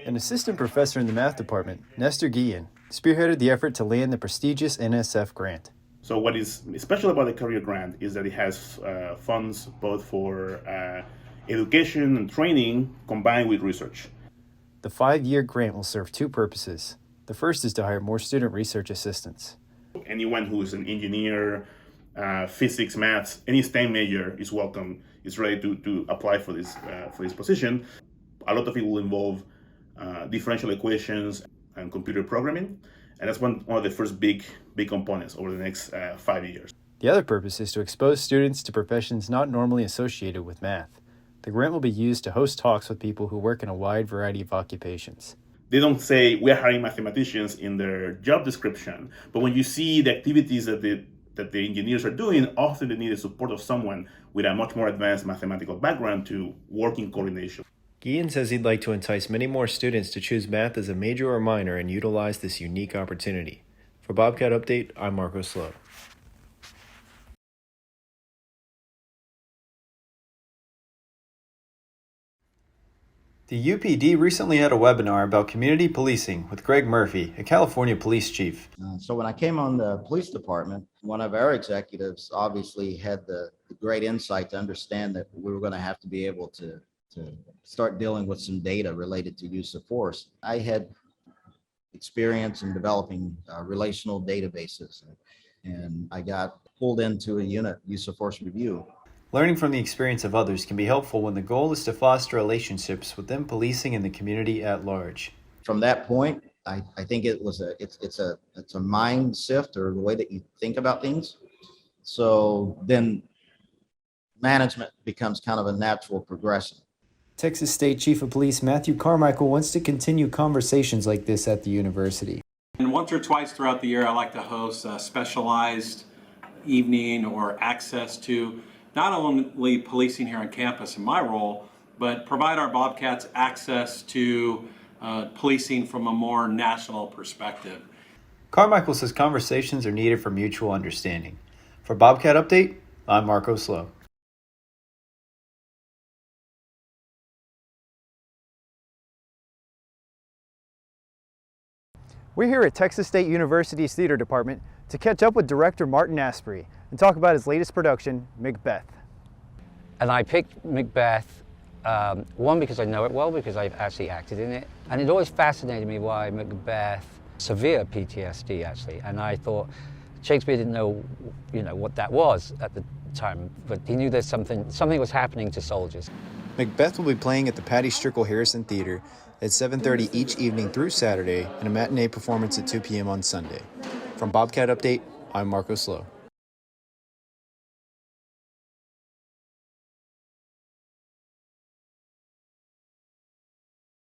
An assistant professor in the math department, Nestor Guillen, spearheaded the effort to land the prestigious NSF grant. So what is special about the career grant is that it has funds both for education and training combined with research. The 5-year grant will serve two purposes. The first is to hire more student research assistants. Anyone who is an engineer, physics, maths, any STEM major is welcome, is ready to apply for this position. A lot of it will involve differential equations and computer programming, and that's one of the first big components over the next 5 years. The other purpose is to expose students to professions not normally associated with math. The grant will be used to host talks with people who work in a wide variety of occupations. They don't say we're hiring mathematicians in their job description, but when you see the activities that the engineers are doing, often they need the support of someone with a much more advanced mathematical background to work in coordination. Guillen says he'd like to entice many more students to choose math as a major or minor and utilize this unique opportunity. For Bobcat Update, I'm Marcos Lowe. The UPD recently had a webinar about community policing with Greg Murphy, a California police chief. So when I came on the police department, one of our executives obviously had the great insight to understand that we were going to have to be able to start dealing with some data related to use of force. I had experience in developing relational databases, and I got pulled into a unit, use of force review. Learning from the experience of others can be helpful when the goal is to foster relationships within policing and the community at large. From that point, I think it's a mind shift, or the way that you think about things. So then management becomes kind of a natural progression. Texas State Chief of Police Matthew Carmichael wants to continue conversations like this at the university. And once or twice throughout the year, I like to host a specialized evening or access to not only policing here on campus in my role, but provide our Bobcats access to policing from a more national perspective. Carmichael says conversations are needed for mutual understanding. For Bobcat Update, I'm Marcos Lowe. We're here at Texas State University's Theater Department to catch up with director Martin Asprey and talk about his latest production, Macbeth. And I picked Macbeth, one, because I know it well, because I've actually acted in it. And it always fascinated me why Macbeth, severe PTSD actually, and I thought Shakespeare didn't know, what that was at the time, but he knew there's something was happening to soldiers. Macbeth will be playing at the Patty Strickle Harrison Theater at 7:30 each evening through Saturday, and a matinee performance at 2 p.m. on Sunday. From Bobcat Update, I'm Marcos Lowe.